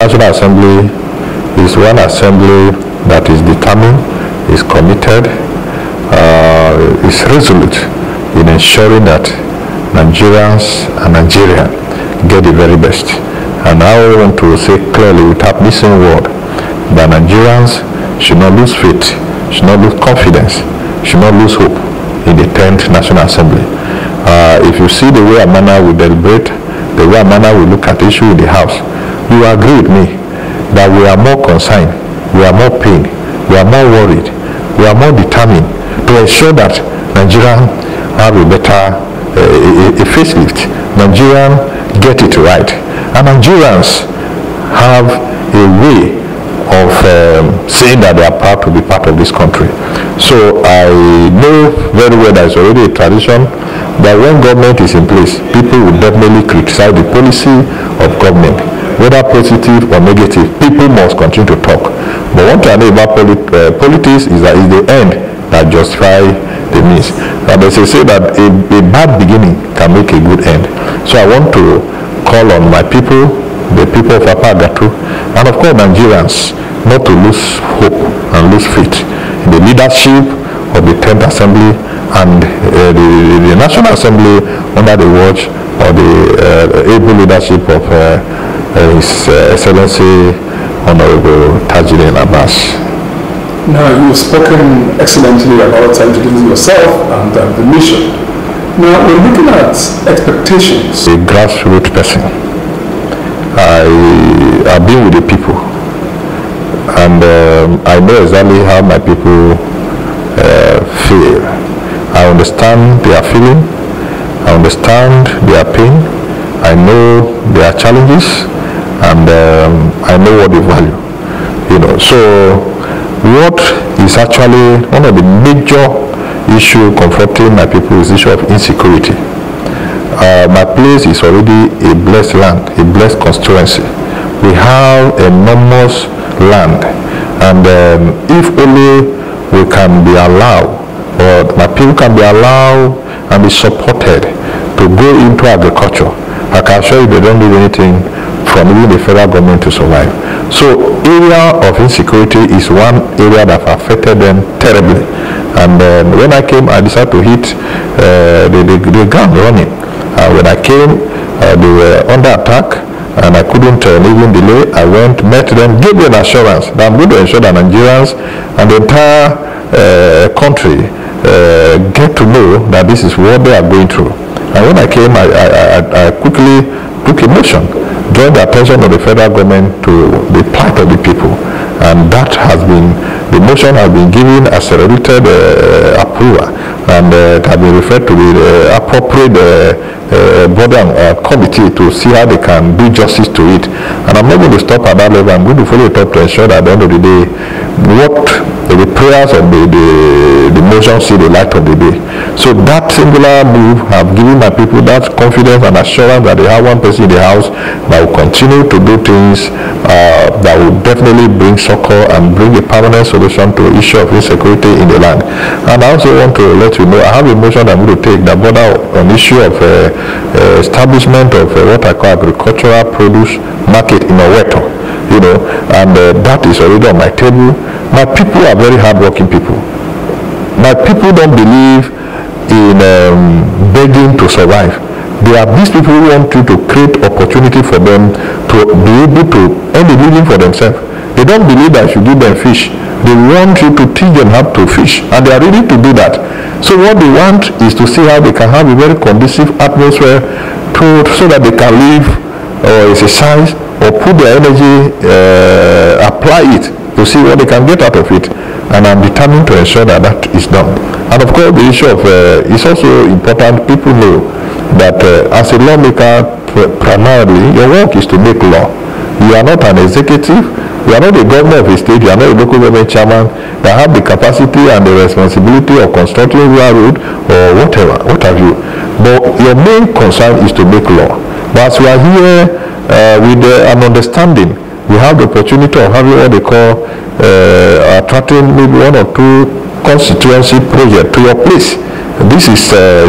National Assembly is one assembly that is determined, is committed, is resolute in ensuring that Nigerians and Nigeria get the very best. And I want to say clearly without missing word that Nigerians should not lose faith, should not lose confidence, should not lose hope in the 10th National Assembly. If you see the way and manner we deliberate, the way and manner we look at issue in the House, you agree with me that we are more concerned, we are more pained, we are more worried, we are more determined to ensure that Nigerians have a better a facelift. Nigerians get it right, and Nigerians have a way of saying that they are proud to be part of this country. So I know very well that it's already a tradition that when government is in place, people will definitely criticize the policy of government. Whether positive or negative, people must continue to talk. But one thing I know about politics is that it's the end that justifies the means. And they say that a bad beginning can make a good end. So I want to call on my people, the people of Apagatu, and of course Nigerians, not to lose hope and lose faith in the leadership of the 10th Assembly and the National Assembly under the watch of the able leadership of His Excellency Honorable Tajudeen Abbas. Now, you've spoken excellently about introducing yourself and the mission. Now, we're looking at expectations. A grassroots person. I've been with the people, and I know exactly how my people feel. I understand their feeling, I understand their pain, I know their challenges, and I know what they value. So what is actually one of the major issues confronting my people is the issue of insecurity. My place is already a blessed land, a blessed constituency. We have enormous land, and if only we can be allowed, or my people can be allowed and be supported to go into agriculture, I can assure you they don't need anything from even the federal government to survive. So area of insecurity is one area that affected them terribly. And when I came, I decided to hit the ground running. When I came, they were under attack, and I couldn't even delay. I went, met them, gave them assurance that I'm going to ensure that Nigerians and the entire country get to know that this is what they are going through. And when I came, I quickly took a motion, drawing the attention of the federal government to the plight of the people. And that has been, the motion has been given accelerated approval, and it has been referred to the appropriate body and committee to see how they can do justice to it. And I'm not going to stop at that level. I'm going to follow it up to ensure that at the end of the day, what the prayers of the motion see the light of the day. So that singular move have given my people that confidence and assurance that they have one person in the house that will continue to do things that will definitely bring succor and bring a permanent solution to the issue of insecurity in the land. And I also want to let you know, I have a motion I'm going to take that border on the issue of establishment of what I call agricultural produce market in Ojotu. And that is already on my table. My people are very hardworking people. My people don't believe in begging to survive. They are these people who want you to create opportunity for them to be able to earn a living for themselves. They don't believe that you give them fish. They want you to teach them how to fish, and they are ready to do that. So what they want is to see how they can have a very conducive atmosphere so that they can live or exercise or put their energy, apply it to see what they can get out of it. And I'm determined to ensure that that is done. And of course, the issue of it's also important. People know that as a lawmaker, primarily your work is to make law. You are not an executive. You are not the governor of a state. You are not a local government chairman that have the capacity and the responsibility of constructing a road or whatever, what have you. But your main concern is to make law. But as we are here with an understanding, we have the opportunity of having what they call attracting maybe one or two constituency projects to your place. This is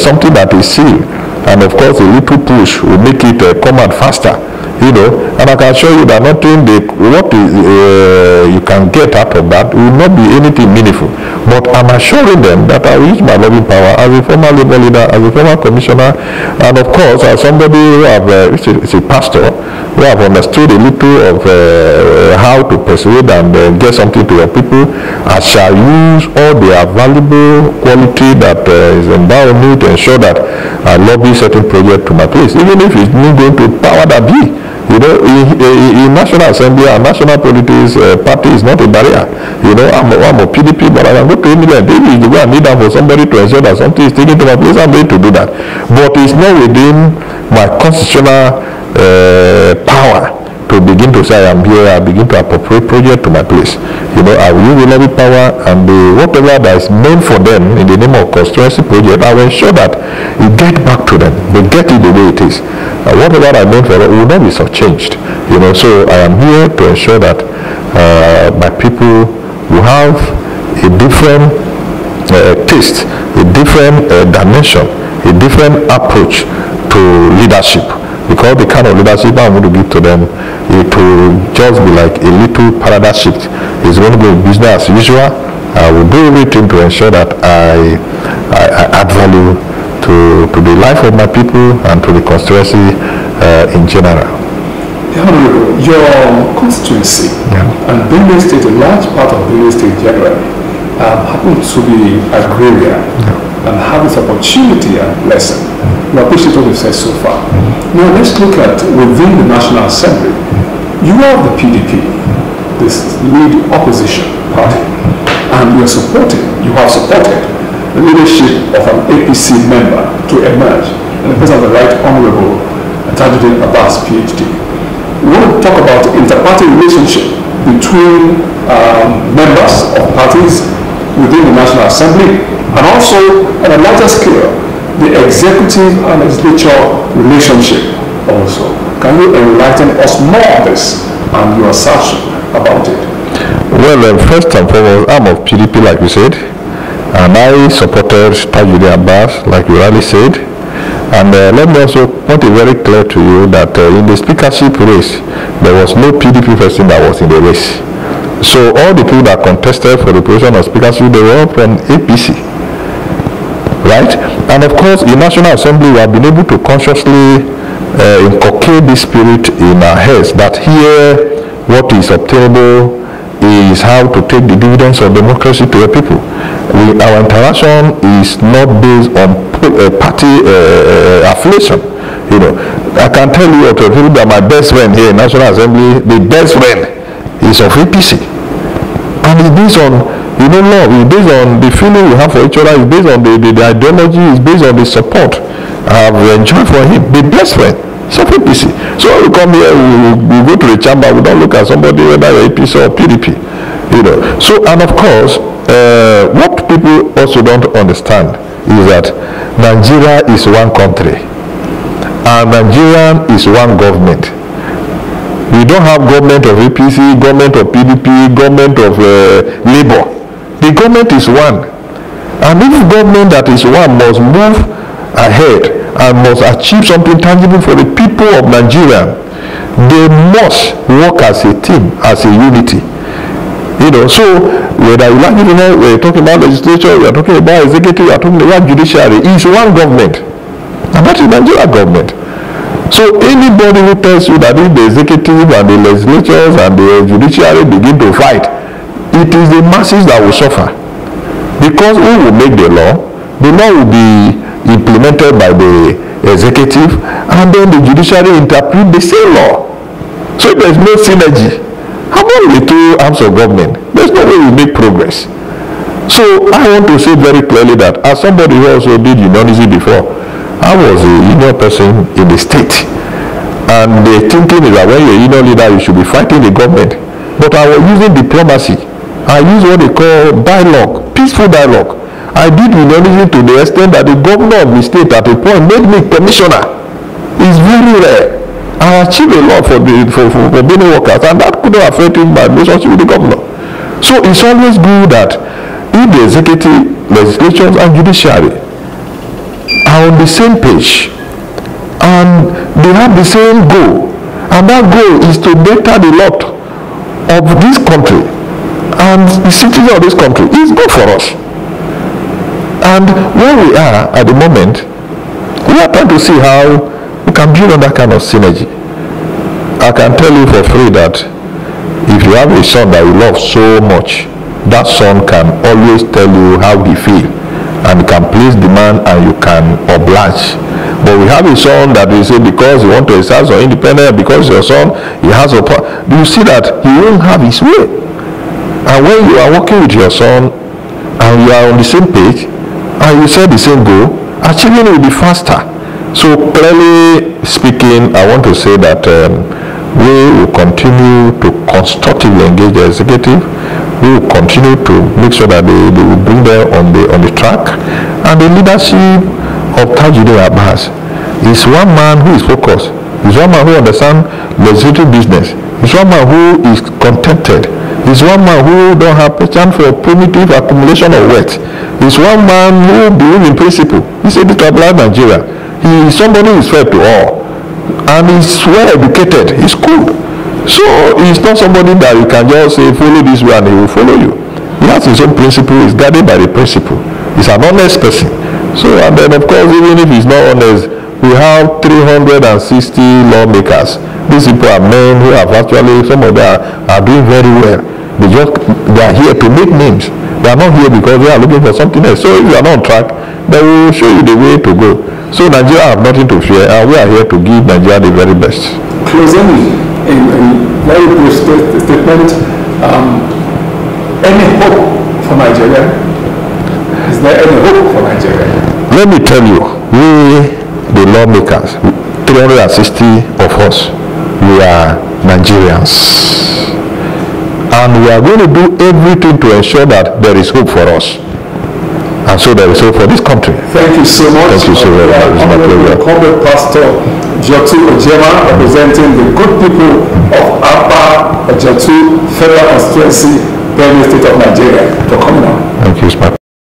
something that is seen, and of course a little push will make it come out faster. you know, and I can assure you that nothing you can get out of that will not be anything meaningful. But I'm assuring them that I will use my lobbying power as a former labor leader, as a former commissioner, and of course as somebody who is a pastor, who have understood a little of how to persuade and get something to your people. I shall use all the valuable quality that is endowed me to ensure that I lobby certain project to my place, even if it's not going to power that be. You know, in National Assembly and national politics, party is not a barrier. You know, I'm a PDP, but I can go to India. Maybe the way I need that for somebody to ensure that something is taken to my place, I'm going to do that. But it's not within my constitutional power to begin to say I am here, I begin to appropriate project to my place. You know, I will use the lobby power, and whatever that is meant for them in the name of constituency project, I will ensure that it get back to them. They get it the way it is. Whatever I meant for them will not be changed. You know, so I am here to ensure that my people will have a different taste, a different dimension, a different approach to leadership. Because the kind of leadership I'm going to give to them, it will just be like a little paradigm shift. It's going to be business as usual. I will do everything to ensure that I add value to the life of my people and to the constituency in general. Your constituency and Benue State, a large part of Benue State generally, happens to be agrarian and have this opportunity and blessing. We appreciate what you said so far. Now let's look at within the National Assembly. You are the PDP, this lead opposition party, and you have supported the leadership of an APC member to emerge in the person of the Right Honorable Tajuddin Abbas, PhD. We want to talk about the inter-party relationship between members of parties within the National Assembly, and also on a larger scale, the executive and legislature relationship also. Can you enlighten us more on this and your assertion about it? Well, first and foremost, I'm of PDP, like you said, and I supported Tajuddin Abbas, like you already said. And let me also point it very clear to you that in the speakership race, there was no PDP person that was in the race. So all the people that contested for the position of speakership, they were all from APC. Right? And of course, in National Assembly, we have been able to consciously inculcate this spirit in our heads that here, what is obtainable is how to take the dividends of democracy to the people. Our interaction is not based on party affiliation. You know, I can tell you that my best friend here in National Assembly, the best friend is of APC. And it's based on, you know, love, it's based on the feeling we have for each other, it's based on the ideology, it's based on the support I've enjoyed for him, the best friend. So APC. So when we come here, we go to the chamber, we don't look at somebody whether APC or PDP. You know. So, and of course, what people also don't understand is that Nigeria is one country and Nigeria is one government. We don't have government of APC, government of PDP, government of Labour. The government is one. And if government that is one must move ahead and must achieve something tangible for the people of Nigeria, they must work as a team, as a unity. You know, so whether you like it or not, we're talking about legislature, we're talking about executive, we're talking about judiciary, it's one government. And that is Nigeria government. So anybody who tells you that if the executive and the legislatures and the judiciary begin to fight, it is the masses that will suffer. Because who will make the law will be implemented by the executive, and then the judiciary interpret the same law. So there is no synergy among the two arms of government. There's no way we make progress. So I want to say very clearly that as somebody who also did unionism before, I was a union person in the state, and the thinking is that when you're a union leader, you should be fighting the government. But I was using diplomacy. I used what they call dialogue, peaceful dialogue. I did unionism to the extent that the governor of the state at a point made me commissioner. It's very rare. I achieved a lot for being workers, and that could have affected my relationship with the governor. So it's always good that if the executive, legislatures, and judiciary are on the same page and they have the same goal and And that goal is to better the lot of this country and the citizens of this country. It's good for us. And where we are at the moment, we are trying to see how we can build on that kind of synergy. I can tell you for free that if you have a son that you love so much, that son can always tell you how he feels, and can please the man and you can oblige. But we have a son that we say because he wants to exercise or independent, because your son, he has a power. You see that he won't have his way. And when you are working with your son and you are on the same page and you set the same goal, achieving it will be faster. So clearly speaking, I want to say that we will continue to constructively engage the executive. We will continue to make sure that they will bring them on the track. And the leadership of Tajuddin Abbas is one man who is focused. He's one man who understands legislative business. He's one man who is contented. He's one man who don't have patience for primitive accumulation of wealth. He's one man who believes in principle. He's a decentralized Nigeria. He is somebody who is fair to all. And he's well educated. He's cool. So he's not somebody that you can just say follow this way and he will follow you. He has his own principle. He's guided by the principle. He's an honest person. So, and then of course, even if he's not honest, we have 360 lawmakers. These people are men who have actually, some of them are doing very well. They are here to make names. They are not here because they are looking for something else. So if you are not on track, they will show you the way to go. So Nigeria have nothing to fear, and we are here to give Nigeria the very best. Closing, in very brief statement, any hope for Nigeria? Is there any hope for Nigeria? Let me tell you, we, the lawmakers, 360 of us, we are Nigerians. And we are going to do everything to ensure that there is hope for us. And so there is hope for this country. Thank you so much. Thank you so very much. It's my pleasure. Corporate Pastor Ojotu, representing the good people of Ojotu Federal Constituency, Benue State of Nigeria, for coming on. Thank you,